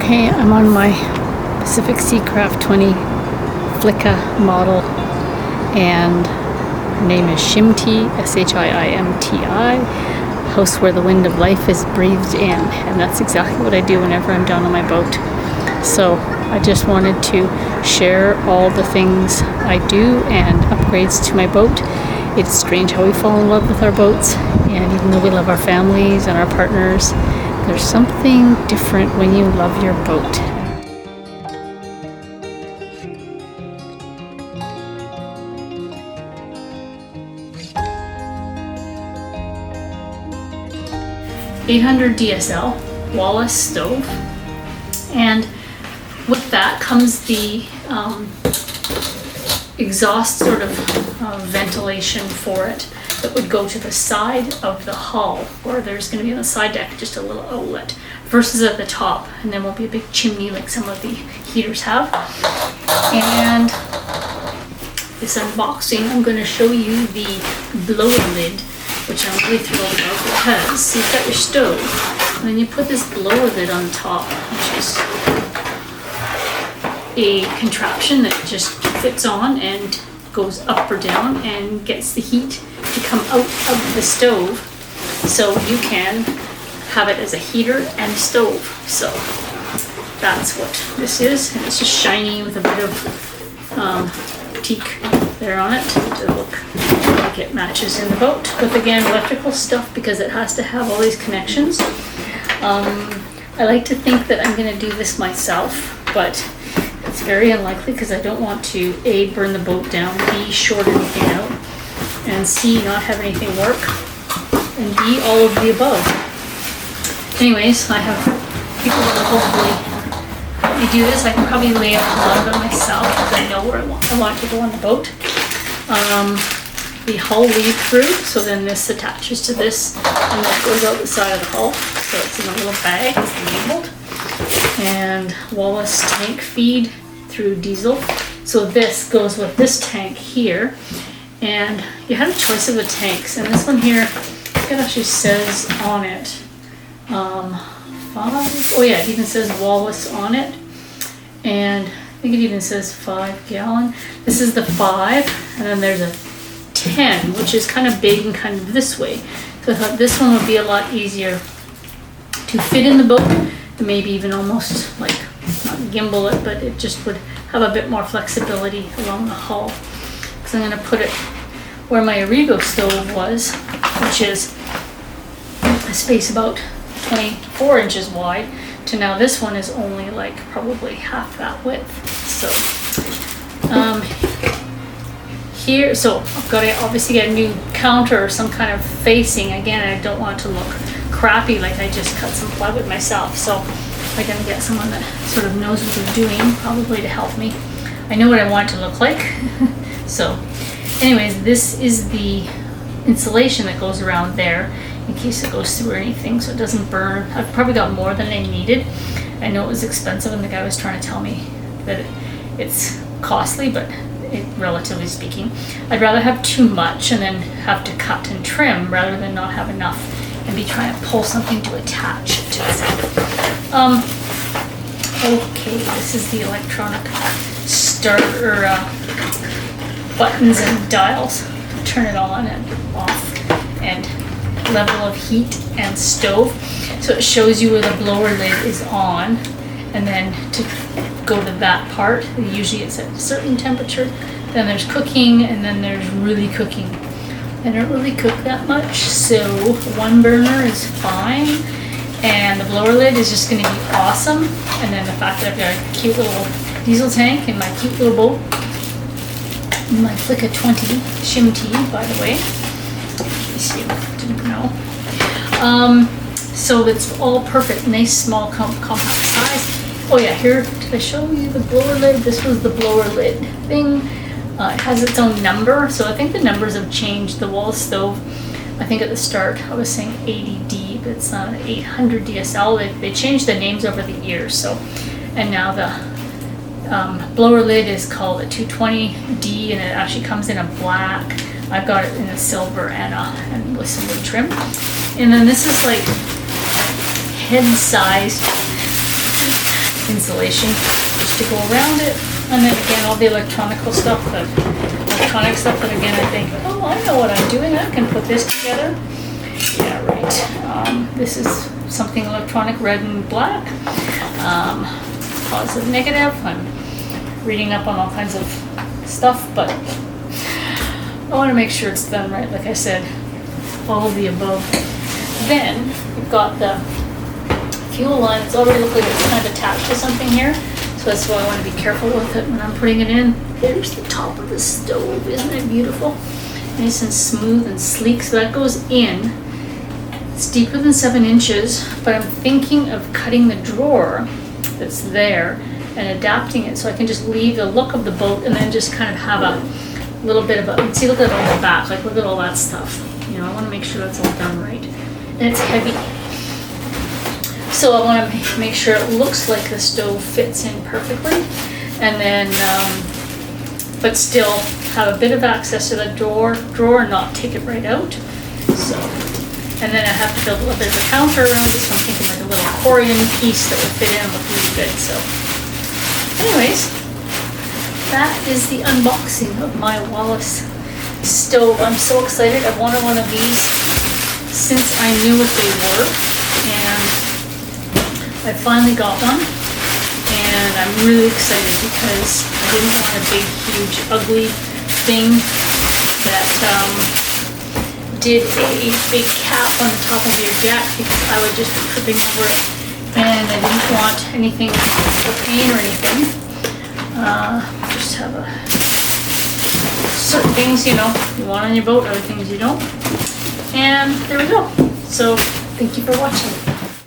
Okay, I'm on my Pacific Seacraft 20 Flicka model, and her name is Shimti, S-H-I-I-M-T-I, house where the wind of life is breathed in, and that's exactly what I do whenever I'm down on my boat. So I just wanted to share all the things I do and upgrades to my boat. It's strange how we fall in love with our boats, and even though we love our families and our partners, there's something different when you love your boat. .800 DSL, Wallas Stove, and with that comes the exhaust sort of ventilation for it that would go to the side of the hull, where there's going to be on the side deck just a little outlet versus at the top, and then won't be a big chimney like some of the heaters have. And this unboxing, I'm going to show you the blower lid, which I'm really thrilled about, because so you've got your stove and then you put this blower lid on top, which is a contraption that just fits on and goes up or down and gets the heat to come out of the stove, so you can have it as a heater and a stove. So that's what this is, and it's just shiny with a bit of teak there on it to look like it matches in the boat, with again electrical stuff because it has to have all these connections. I like to think that I'm going to do this myself, but it's very unlikely because I don't want to A, burn the boat down, B, short anything out, and C, not have anything work, and D, all of the above. Anyways, I have people that will hopefully help me do this. I can probably lay out a lot of it myself because I know where I want to go on the boat. The hull lead through, so then this attaches to this and that goes out the side of the hull, so it's in a little bag, it's labeled. And Wallas tank feed through diesel, so this goes with this tank here, and you have a choice of the tanks, and this one here, it actually says on it 5, oh yeah, it even says Wallas on it, and I think it even says 5 gallon. This is the 5, and then there's a 10, which is kind of big and kind of this way, so I thought this one would be a lot easier to fit in the boat, and maybe even almost like not gimbal it, but it just would have a bit more flexibility along the hull, because I'm going to put it where my Origo stove was, which is a space about 24 inches wide, to now this one is only like probably half that width. So here, so I've got to obviously get a new counter or some kind of facing. Again, I don't want it to look crappy like I just cut some plywood myself, so I'm going to get someone that sort of knows what they're doing probably to help me. I know what I want it to look like. So anyways, this is the insulation that goes around there in case it goes through or anything, so it doesn't burn. I've probably got more than I needed. I know it was expensive, and the guy was trying to tell me that it's costly, but relatively speaking, I'd rather have too much and then have to cut and trim rather than not have enough and be trying to pull something to attach it to itself. Okay, this is the electronic starter buttons and dials. Turn it on and off, and level of heat and stove. So it shows you where the blower lid is on, and then to go to that part, usually it's at a certain temperature. Then there's cooking, and then there's really cooking. I don't really cook that much, so one burner is fine, and the blower lid is just going to be awesome. And then the fact that I've got a cute little diesel tank in my cute little boat, my Flicka 20 Shimti, by the way, in case you didn't know. So that's all perfect, nice small compact size. Oh yeah, here, did I show you the blower lid? This was the blower lid thing. It has its own number, so I think the numbers have changed. The Wallas stove, I think at the start I was saying 80D, but it's not an 800 DSL. They changed the names over the years, so, and now the blower lid is called a 220D, and it actually comes in a black. I've got it in a silver and with some wood trim. And then this is like head-sized insulation just to go around it. And then again, all the electronic stuff that again I think, oh, I know what I'm doing. I can put this together. Yeah, right. This is something electronic, red and black. Positive, negative. I'm reading up on all kinds of stuff, but I want to make sure it's done right. Like I said, all of the above. Then we've got the fuel line. It's already looking like it's kind of attached to something here, so that's why I want to be careful with it when I'm putting it in. There's the top of the stove. Isn't it beautiful? Nice and smooth and sleek. So that goes in. It's deeper than 7 inches, but I'm thinking of cutting the drawer that's there and adapting it so I can just leave the look of the boat and then just kind of have a little bit of a, see, look at it on the back, like look at all that stuff. You know, I want to make sure that's all done right. And it's heavy. So I want to make sure it looks like the stove fits in perfectly, and then, but still have a bit of access to the drawer and not take it right out. So, and then I have to build a little bit of a counter around it, so I'm thinking like a little accordion piece that would fit in and look really good. So anyways, that is the unboxing of my Wallas stove. I'm so excited. I've wanted one of these since I knew what they were, and I finally got one, and I'm really excited because I didn't want a big, huge, ugly thing that did a big cap on the top of your deck, because I would just be tripping over it, and I didn't want anything for pain or anything. Just have certain things, you know, you want on your boat, other things you don't. And there we go. So thank you for watching.